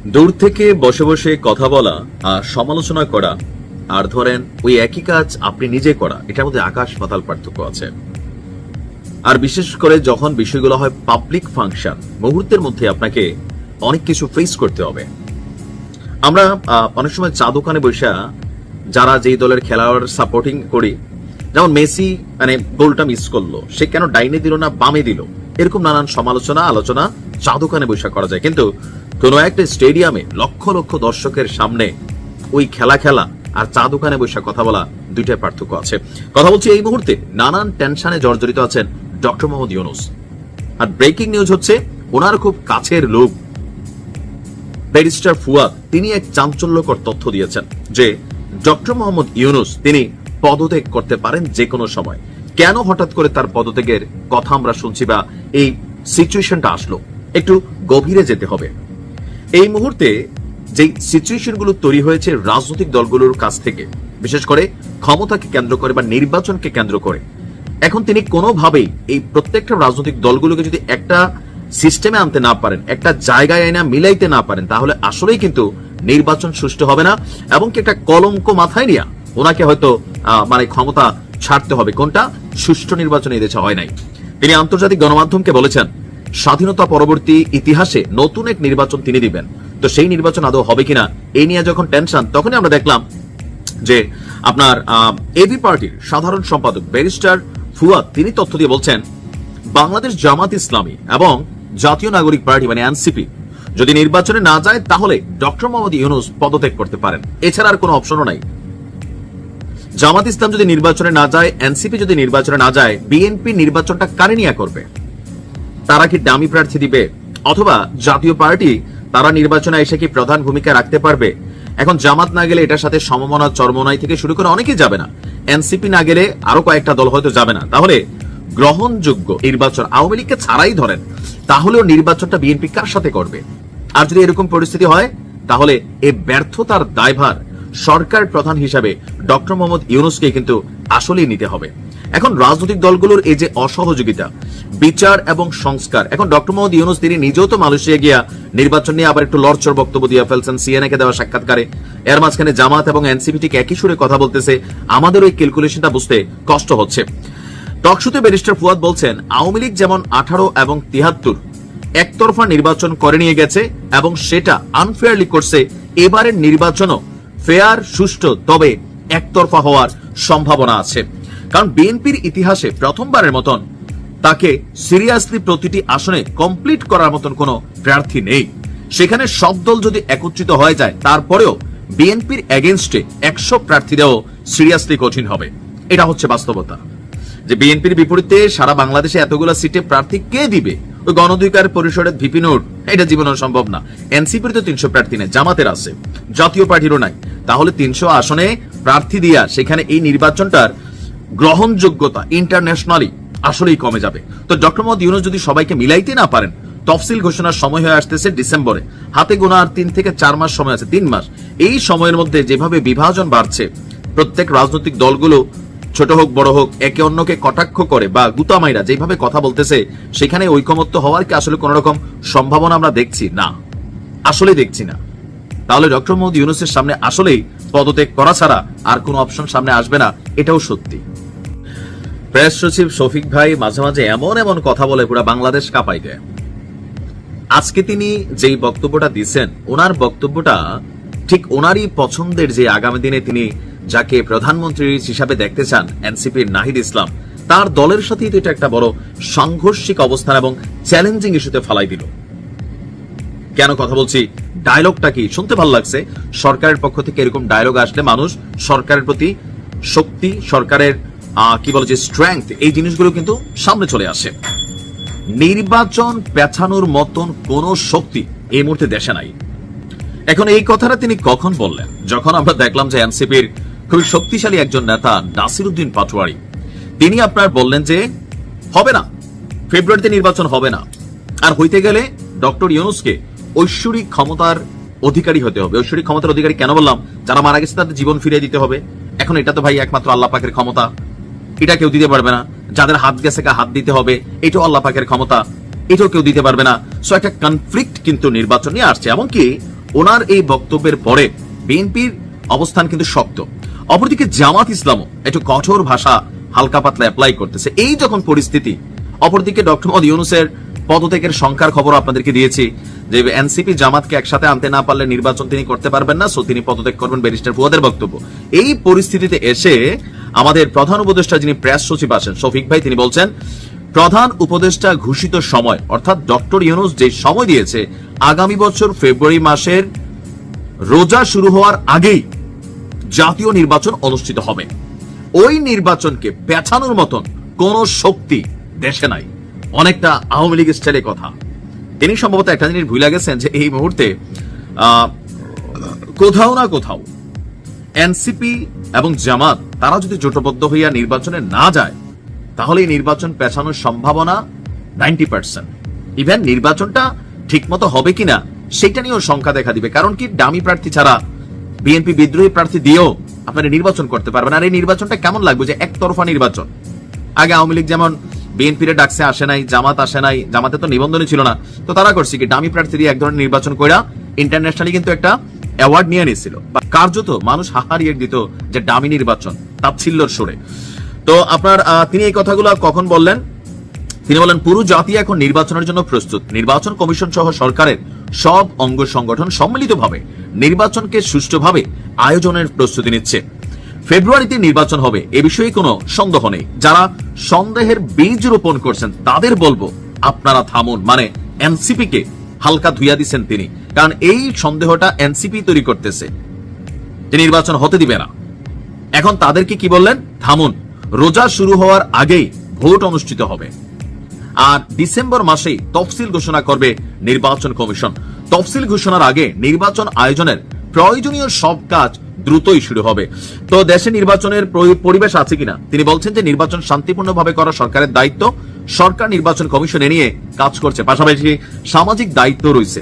দূর থেকে বসে বসে কথা বলা আর সমালোচনা করা আর ধরেন ওই একই কাজ আপনি নিজে করা, এটার মধ্যে আকাশ পাতাল পার্থক্য আছে। আর বিশেষ করে যখন বিষয়গুলো হয় পাবলিক ফাংশন, মুহূর্তের মধ্যে আপনাকে অনেক কিছু ফেস করতে হবে। আমরা অনেক সময় চা দোকানে বসে যারা যেই দলের খেলোয়াড় সাপোর্টিং করি, যেমন মেসি মানে গোলটা মিস করলো, সে কেন ডাইনে দিল না বামে দিল, এরকম নানান সমালোচনা আলোচনা চা দোকানে বসে করা যায়। কিন্তু কোন একটা স্টেডিয়ামে লক্ষ লক্ষ দর্শকের সামনে ওই খেলা আর চা দোকানে বসে কথা বলা, দুইটাই পার্থক্য আছে। কথা বলছি এই মুহূর্তে নানান টেনশনে জর্জরিত আছেন ডক্টর মোহাম্মদ ইউনূস। আর ব্রেকিং নিউজ হচ্ছে ওনার খুব কাছের লোক ব্যারিস্টার ফুয়াদ, তিনি এক চাঞ্চল্যকর তথ্য দিয়েছেন যে ডক্টর মোহাম্মদ ইউনূস তিনি পদত্যাগ করতে পারেন যে কোনো সময়। কেন হঠাৎ করে তার পদত্যাগের কথা আমরা শুনছি বা এই সিচুয়েশনটা আসলো, একটু গভীরে যেতে হবে। এই মুহূর্তে যে সিচুয়েশনগুলো তৈরি হয়েছে রাজনৈতিক দলগুলোর কাছ থেকে, বিশেষ করে ক্ষমতাকে কেন্দ্র করে বা নির্বাচনকে কেন্দ্র করে, এখন তিনি কোনোভাবেই এই প্রত্যেকটা রাজনৈতিক দলগুলোকে যদি একটা সিস্টেমে আনতে না পারেন, একটা জায়গায় আইনা মিলাইতে না পারেন, তাহলে আসলেই কিন্তু নির্বাচন সুষ্ঠু হবে না এবং কি একটা কলঙ্ক মাথায় নিয়ে ওনাকে হয়তো মানে ক্ষমতা ছাড়তে হবে। কোনটা? সুষ্ঠু নির্বাচন এই দেশে হয় নাই। তিনি আন্তর্জাতিক গণমাধ্যমকে বলেছেন স্বাধীনতা পরবর্তী ইতিহাসে নতুন এক নির্বাচন তিনি দিবেন। তো সেই নির্বাচন আদৌ হবে কিনা এই নিয়ে যখন টেনশন, তখনই আমরা দেখলাম যে আপনার এবি পার্টির সাধারণ সম্পাদক ব্যারিস্টার ফুয়াদ তিনি তথ্য দিয়ে বলছেন বাংলাদেশ জামাত ইসলামী এবং জাতীয় নাগরিক পার্টি মানে এনসিপি যদি নির্বাচনে না যায় তাহলে ডক্টর মোহাম্মদ ইউনূস পদত্যাগ করতে পারেন, এছাড়া আর কোনো অপশনও নাই। জামাত ইসলাম যদি নির্বাচনে না যায়, এনসিপি যদি নির্বাচনে না যায়, বিএনপি নির্বাচনটা কারে নিয়ে করবে? তারা কি ডামি প্রার্থী দিবে? অথবা জাতীয় পার্টি তারা নির্বাচনে এসে কি প্রধান ভূমিকা রাখতে পারবে? এখন জামাত না গেলে এটার সাথে সমমনা চরমনাই থেকে শুরু করে অনেকেই যাবে না, এনসিপি না গেলে আরো কয়েকটা দল হয়তো যাবে না। তাহলে গ্রহণযোগ্য নির্বাচন আওয়ামী লীগকে ছাড়াই ধরেন, তাহলেও নির্বাচনটা বিএনপি কার সাথে করবে? আর যদি এরকম পরিস্থিতি হয় তাহলে এই ব্যর্থতার দায়ভার সরকার প্রধান হিসাবে ডক্টর মোহাম্মদ ইউনূসকে কিন্তু আসলেই নিতে হবে। এখন রাজনৈতিক দলগুলোর এই যে অসহযোগিতা, বিচার এবং সংস্কার, এখন ডক্টর মোহাম্মদ ইউনূস তিনি নিজেও তো মালয়েশিয়া গিয়া নির্বাচন নিয়ে আবার একটু লড়চড় বক্তব্য দিয়ে ফেলছেন সিএনএ কে দেওয়া সাক্ষাৎকারে। এর মাঝখানে জামাত এবং এনসিপি ঠিক একই সুরে কথা বলতেছে, আমাদের ওই ক্যালকুলেশনটা বুঝতে কষ্ট হচ্ছে। টকশোতে ব্যারিস্টার ফুয়াদ বলছেন আওয়ামী লীগ যেমন 18 এবং 73 একতরফা নির্বাচন করে নিয়ে গেছে এবং সেটা আনফেয়ারলি করছে, এবারের নির্বাচনও ফেয়ার সুষ্ঠু তবে একতরফা হওয়ার সম্ভাবনা আছে। কারণ বিএনপির ইতিহাসে প্রথমবারের মতন তাকে সিরিয়াসলি প্রতিটি আসনে কমপ্লিট করার মতন কোনো প্রার্থী নেই। সেখানে সব দল যদি একত্রিত হয়ে যায় তারপরেও বিএনপির এগেইনস্টে 100 প্রার্থী দেওয়া সিরিয়াসলি কঠিন হবে। এটা হচ্ছে বাস্তবতা যে বিএনপির বিপরীতে সারা বাংলাদেশে এতগুলো সিটে প্রার্থী কে দিবে? ওই গণ অধিকার পরিষদের ভিপি নূর, এটা জীবনেও সম্ভব না। এনসিপির তো 300 প্রার্থী নেই, জামাতের আছে, জাতীয় পার্টিরও নাই। তাহলে 300 আসনে প্রার্থী দিয়া সেখানে এই নির্বাচনটার গ্রহণযোগ্যতা ইন্টারন্যাশনালি আসলেই কমে যাবে। তো ডক্টর মোহাম্মদ ইউনূস যদি সবাইকে মিলাইতে না পারেন, তফসিল ঘোষণার সময় হয়ে আসতেছে ডিসেম্বরে, হাতে গোনা আর 3 থেকে 4 মাস সময় আছে, 3 মাস। এই সময়ের মধ্যে যেভাবে বিভাজন বাড়ছে, প্রত্যেক রাজনৈতিক দলগুলো ছোট হোক বড় হোক একে অন্যকে কটাক্ষ করে বা গুতামাইরা যেভাবে কথা বলতেছে, সেখানে ঐকমত্য হওয়ার কি আসলে কোন রকম সম্ভাবনা আমরা দেখছি না? আসলে দেখছি না। তাহলে ডক্টর মোহাম্মদ ইউনূসের সামনে আসলেই পদত্যাগ করা ছাড়া আর কোনো অপশন সামনে আসবে না, এটাও সত্যি। প্রেস সচিব শফিক ভাই মাঝে মাঝে এমন এমন কথা বলে পুরো বাংলাদেশ কাঁপাই দেয়। আজকে তিনি যেই বক্তব্যটা দিচ্ছেন, ওনার বক্তব্যটা ঠিক ওনারই পছন্দের, যে আগামী দিনে তিনি যাকে প্রধানমন্ত্রী হিসাবে দেখতে চান এনসিপির নাহিদ ইসলাম, তার দলের সাথেই তো এটা একটা বড় সাংঘর্ষিক অবস্থান এবং চ্যালেঞ্জিং ইস্যুতে ফালাই দিল। কেন কথা বলছি? ডায়লগটা কি শুনতে ভালো লাগছে। সরকারের পক্ষ থেকে এরকম ডায়লগ আসলে মানুষ সরকারের প্রতি শক্তি, সরকারের কি বলে যে স্ট্রেংথ, এই জিনিসগুলো কিন্তু সামনে চলে আসে। নির্বাচন পেছানোর মতন কোন শক্তি এই মুহূর্তে দেশে নাই। এখন এই কথাটা তিনি কখন বললেন? যখন আমরা দেখলাম যে এনসিপির খুবই শক্তিশালী একজন নেতা নাসিরউদ্দিন পাটোয়ারি তিনি আপনার বললেন যে হবে না, ফেব্রুয়ারিতে নির্বাচন হবে না, আর হইতে গেলে ডক্টর ইউনূসকে ঐশ্বরিক ক্ষমতার অধিকারী হতে হবে। ঐশ্বরিক ক্ষমতার অধিকারী কেন বললাম? যারা মারা গেছে তাদের জীবন ফিরিয়ে দিতে হবে। এখন এটা তো ভাই একমাত্র আল্লাহ পাকের ক্ষমতা, এটা কেউ দিতে পারবে না। যাদের হাত গেছে হাত দিতে হবে, এটাও আল্লাহ পাকের ক্ষমতা, এটাও কেউ দিতে পারবে না। সো একটা কনফ্লিক্ট কিন্তু নির্বাচন নিয়ে আসছে। এমনকি ওনার এই বক্তব্যের পরে বিএনপির অবস্থান কিন্তু শক্ত। অপরদিকে জামাত ইসলামও একটু কঠোর ভাষা হালকা পাতলা অ্যাপ্লাই করতেছে। এই যখন পরিস্থিতি, অপরদিকে ডক্টর মোহাম্মদ ইউনূসের পদত্যাগের সংখ্যার খবর আপনাদেরকে দিয়েছি যে এনসিপি জামাতকে একসাথে আনতে না পারলে নির্বাচন তিনি করতে পারবেন না, সো তিনি পদত্যাগ করবেন, ব্যারিস্টার ফুয়াদের বক্তব্য। এই পরিস্থিতিতে এসে আমাদের প্রধান উপদেষ্টা যিনি প্রেস সচিব আছেন শফিক ভাই, তিনি বলছেন প্রধান উপদেষ্টা ঘোষিত সময় অর্থাৎ ডক্টর ইউনূস যে সময় দিয়েছে আগামী বছর ফেব্রুয়ারি মাসের রোজা শুরু হওয়ার আগেই জাতীয় নির্বাচন অনুষ্ঠিত হবে। ওই নির্বাচনকে পেছানোর মতন কোন শক্তি দেশে নাই। অনেকটা আওয়ামী লীগ স্টাইলে কথা। তিনি সম্ভবত একটা জিনিস ভুলে গেছেন যে এই মুহূর্তে কোথাও না কোথাও এনসিপি এবং জামাত তারা যদি জোটবদ্ধ হইয়া নির্বাচনে না যায় তাহলে এই নির্বাচন পেছানোর সম্ভাবনা 90%। ইভেন নির্বাচনটা ঠিকমতো হবে কিনা সেটা নিয়েও শঙ্কা দেখা দিবে। কারণ কি, ডামি প্রার্থী ছাড়া বিএনপি বিদ্রোহী প্রার্থী দিয়েও আপনারা নির্বাচন করতে পারবেন। আর এই নির্বাচনটা কেমন লাগবে যে একতরফা নির্বাচন। আগে আওয়ামী লীগ যেমন বিএনপির ডাকছে আসে নাই, জামাত আসে নাই, জামাতে তো নিবন্ধনই ছিল না, তো তারা করছে কি ডামি প্রার্থী দিয়ে এক ধরনের নির্বাচন কইরা ইন্টারন্যাশনালি কিন্তু একটা অ্যাওয়ার্ড নিয়ে নিয়েছিল। কার্যত মানুষ হাহারিয়ে দিত যে ডামি নির্বাচন, তাচ্ছিল্যর সুরে। তো আপনার তিনি এই কথাগুলো কখন বললেন? তিনি বলেন পুরো জাতি এখন নির্বাচনের জন্য প্রস্তুত। নির্বাচন কমিশন সহ সরকারের সব অঙ্গ সংগঠন সম্মিলিতভাবে নির্বাচনকে সুষ্ঠুভাবে আয়োজনের প্রস্তুতি নিচ্ছে। ফেব্রুয়ারিতে নির্বাচন হবে, এ বিষয়ে কোনো সন্দেহ নেই। যারা সন্দেহের বীজ রোপণ করছেন তাদের বলবো আপনারা থামুন। মানে এনসিপি কে হালকা ধুইয়া দিচ্ছেন তিনি, কারণ এই সন্দেহটা এনসিপি তৈরি করতেছে যে নির্বাচন হতে দিবে না। এখন তাদেরকে কি বললেন? থামুন, রোজা শুরু হওয়ার আগেই ভোট অনুষ্ঠিত হবে। আর ডিসেম্বর মাসেই তফসিল ঘোষণা করবে নির্বাচন কমিশন। তফসিল ঘোষণার আগে নির্বাচন আয়োজনের প্রয়োজনীয় সব কাজ দ্রুতই শুরু হবে। তো দেশে নির্বাচনের পরিবেশ আছে কিনা তিনি বলছেন যে নির্বাচন শান্তিপূর্ণভাবে করা সরকারের দায়িত্ব। সরকার নির্বাচন কমিশন নিয়ে কাজ করছে, পাশাপাশি সামাজিক দায়িত্ব রয়েছে।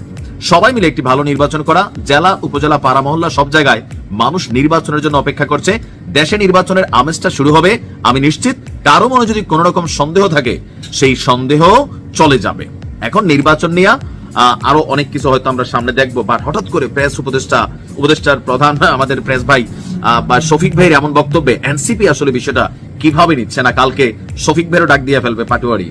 সবাই মিলে একটি ভালো নির্বাচন করা। জেলা, উপজেলা, পাড়া, মহল্লা সব জায়গায় মানুষ নির্বাচনের জন্য অপেক্ষা করছে। দেশে নির্বাচনের আমেজটা শুরু হবে। আমি নিশ্চিত কারো মনে যদি কোন রকম সন্দেহ থাকে সেই সন্দেহ চলে যাবে। এখন নির্বাচন নিয়ে আরো অনেক কিছু হয়তো আমরা সামনে দেখবো। বাট হঠাৎ করে প্রেস উপদেষ্টার প্রধান আমাদের প্রেস ভাই বা শফিক ভাইয়ের এমন বক্তব্যে এনসিপি আসলে বিষয়টা কিভাবে নিচ্ছে না, কালকে শফিক ভাইয়েরও ডাক দিয়ে ফেলবে পাটুয়ারি।